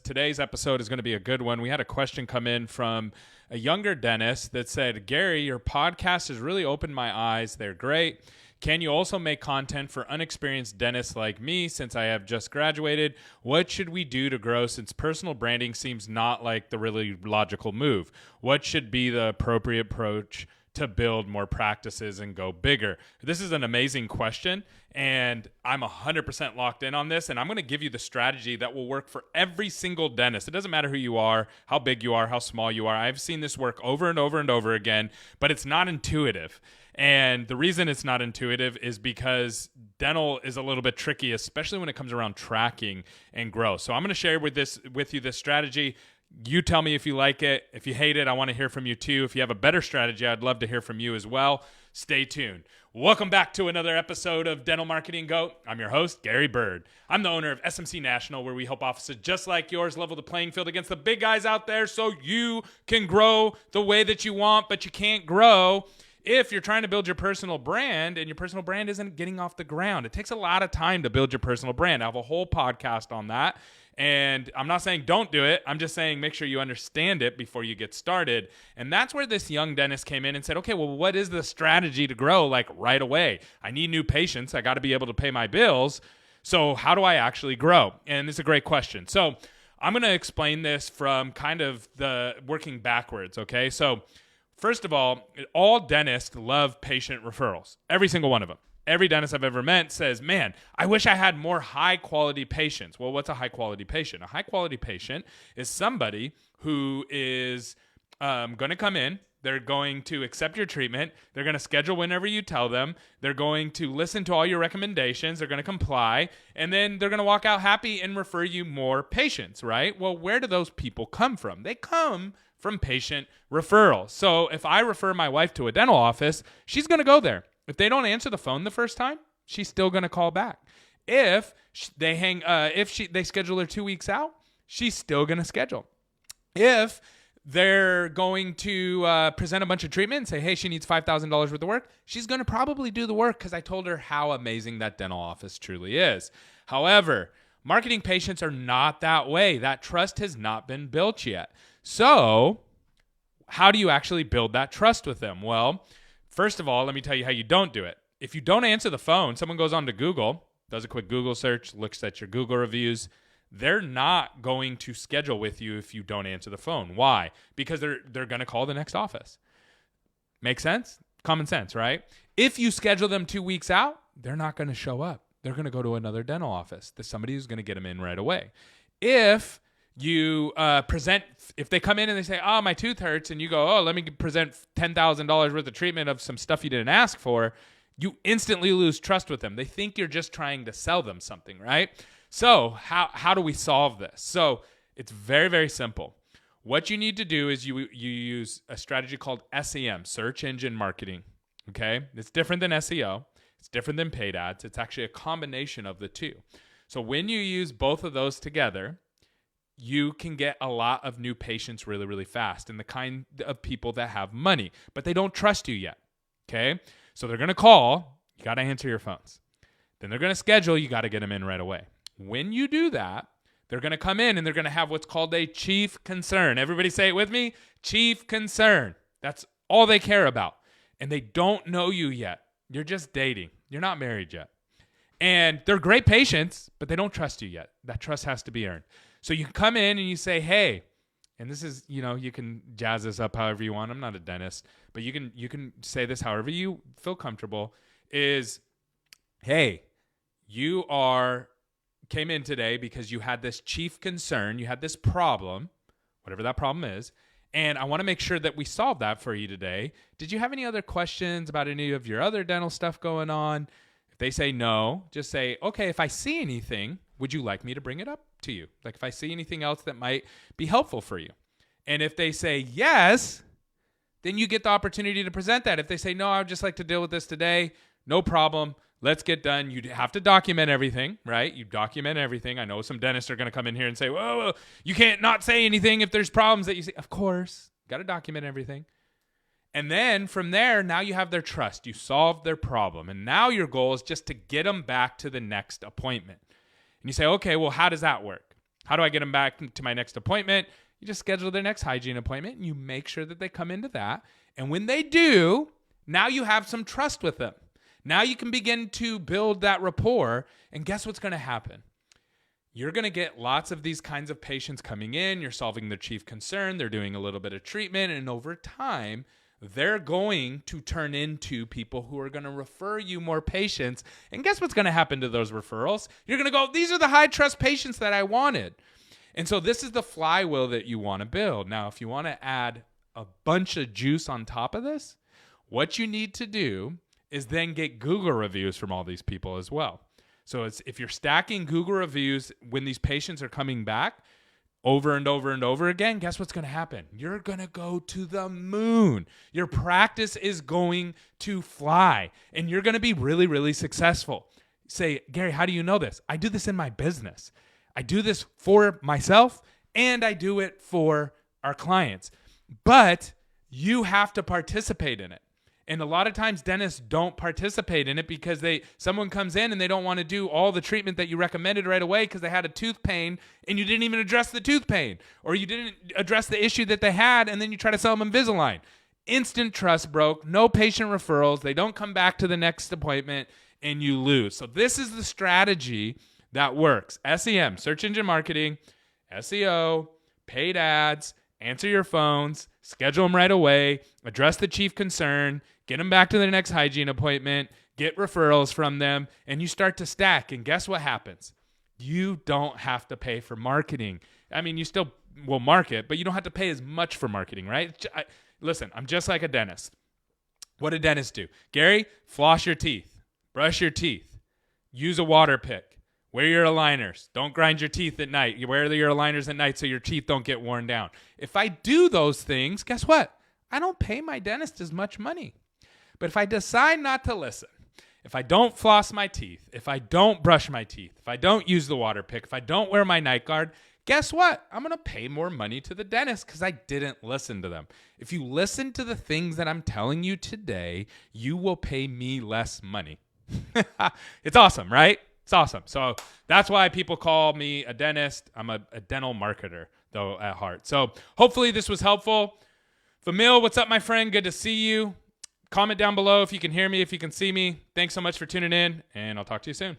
today's episode is going to be a good one. We had a question come in from a younger dentist that said, Gary, your podcast has really opened my eyes. They're great. Can you also make content for unexperienced dentists like me since I have just graduated? What should we do to grow since personal branding seems not like the really logical move? What should be the appropriate approach to build more practices and go bigger? This is an amazing question, and I'm 100% locked in on this, and I'm going to give you the strategy that will work for every single dentist. It doesn't matter who you are, how big you are, how small you are. I've seen this work over and over and over again, but it's not intuitive. And the reason it's not intuitive is because dental is a little bit tricky, especially when it comes around tracking and growth. So I'm going to share with you this strategy. You tell me if you like it. If you hate it, I want to hear from you too. If you have a better strategy, I'd love to hear from you as well. Stay tuned. Welcome back to another episode of Dental Marketing Go. I'm your host, Gary Bird. I'm the owner of SMC National, where we help offices just like yours level the playing field against the big guys out there so you can grow the way that you want, but you can't grow if you're trying to build your personal brand and your personal brand isn't getting off the ground. It takes a lot of time to build your personal brand. I have a whole podcast on that. And I'm not saying don't do it. I'm just saying make sure you understand it before you get started. And that's where this young dentist came in and said, okay, well, what is the strategy to grow like right away? I need new patients. I got to be able to pay my bills. So how do I actually grow? And it's a great question. So I'm going to explain this from kind of the working backwards, okay? So first of all dentists love patient referrals. Every single one of them. Every dentist I've ever met says, man, I wish I had more high-quality patients. Well, what's a high-quality patient? A high-quality patient is somebody who is going to come in. They're going to accept your treatment. They're going to schedule whenever you tell them. They're going to listen to all your recommendations. They're going to comply. And then they're going to walk out happy and refer you more patients, right? Well, where do those people come from? They come from patient referrals. So if I refer my wife to a dental office, she's going to go there. If they don't answer the phone the first time, she's still going to call back. If they schedule her 2 weeks out, she's still going to schedule. If they're going to present a bunch of treatment and say, hey, she needs $5,000 worth of work, she's going to probably do the work because I told her how amazing that dental office truly is. However, marketing patients are not that way. That trust has not been built yet. So how do you actually build that trust with them? Well, first of all, let me tell you how you don't do it. If you don't answer the phone, someone goes on to Google, does a quick Google search, looks at your Google reviews. They're not going to schedule with you if you don't answer the phone. Why? Because they're going to call the next office. Make sense? Common sense, right? If you schedule them 2 weeks out, they're not going to show up. They're going to go to another dental office. There's somebody who's going to get them in right away. If you if they come in and they say, oh, my tooth hurts, and you go, oh, let me present $10,000 worth of treatment of some stuff you didn't ask for, you instantly lose trust with them. They think you're just trying to sell them something, right? So how do we solve this? So it's very, very simple. What you need to do is you use a strategy called SEM, search engine marketing, okay? It's different than SEO. It's different than paid ads. It's actually a combination of the two. So when you use both of those together, you can get a lot of new patients really, really fast, and the kind of people that have money, but they don't trust you yet, okay? So they're going to call. You got to answer your phones. Then they're going to schedule. You got to get them in right away. When you do that, they're going to come in, and they're going to have what's called a chief concern. Everybody say it with me. Chief concern. That's all they care about, and they don't know you yet. You're just dating. You're not married yet. And they're great patients, but they don't trust you yet. That trust has to be earned. So you come in and you say, hey, and this is, you can jazz this up however you want. I'm not a dentist, but you can say this however you feel comfortable, is, hey, you came in today because you had this chief concern, you had this problem, whatever that problem is, and I want to make sure that we solve that for you today. Did you have any other questions about any of your other dental stuff going on? If they say no, just say, okay, if I see anything, would you like me to bring it up to you? Like if I see anything else that might be helpful for you. And if they say yes, then you get the opportunity to present that. If they say, no, I would just like to deal with this today, no problem. Let's get done. You have to document everything, right? You document everything. I know some dentists are going to come in here and say, whoa, you can't not say anything if there's problems that you see. Of course, got to document everything. And then from there, now you have their trust. You solved their problem. And now your goal is just to get them back to the next appointment. And you say, okay, well, how does that work? How do I get them back to my next appointment? You just schedule their next hygiene appointment and you make sure that they come into that. And when they do, now you have some trust with them. Now you can begin to build that rapport. And guess what's going to happen? You're going to get lots of these kinds of patients coming in. You're solving their chief concern. They're doing a little bit of treatment. And over time, they're going to turn into people who are going to refer you more patients. And guess what's going to happen to those referrals? You're going to go, these are the high trust patients that I wanted. And so this is the flywheel that you want to build. Now, if you want to add a bunch of juice on top of this, what you need to do is then get Google reviews from all these people as well. So if you're stacking Google reviews when these patients are coming back over and over and over again, guess what's going to happen? You're going to go to the moon. Your practice is going to fly, and you're going to be really, really successful. Say, Gary, how do you know this? I do this in my business. I do this for myself, and I do it for our clients. But you have to participate in it. And a lot of times dentists don't participate in it because someone comes in and they don't want to do all the treatment that you recommended right away because they had a tooth pain and you didn't even address the tooth pain, or you didn't address the issue that they had, and then you try to sell them Invisalign. Instant trust broke, no patient referrals, they don't come back to the next appointment, and you lose. So this is the strategy that works. SEM, search engine marketing, SEO, paid ads, answer your phones, schedule them right away, address the chief concern, get them back to their next hygiene appointment, get referrals from them, and you start to stack. And guess what happens? You don't have to pay for marketing. I mean, you still will market, but you don't have to pay as much for marketing, right? Listen, I'm just like a dentist. What do dentists do? Gary, floss your teeth, brush your teeth, use a water pick, wear your aligners, don't grind your teeth at night. You wear your aligners at night so your teeth don't get worn down. If I do those things, guess what? I don't pay my dentist as much money. But if I decide not to listen, if I don't floss my teeth, if I don't brush my teeth, if I don't use the water pick, if I don't wear my night guard, guess what? I'm going to pay more money to the dentist because I didn't listen to them. If you listen to the things that I'm telling you today, you will pay me less money. It's awesome, right? It's awesome. So that's why people call me a dentist. I'm a dental marketer, though, at heart. So hopefully this was helpful. Famil, what's up, my friend? Good to see you. Comment down below if you can hear me, if you can see me. Thanks so much for tuning in, and I'll talk to you soon.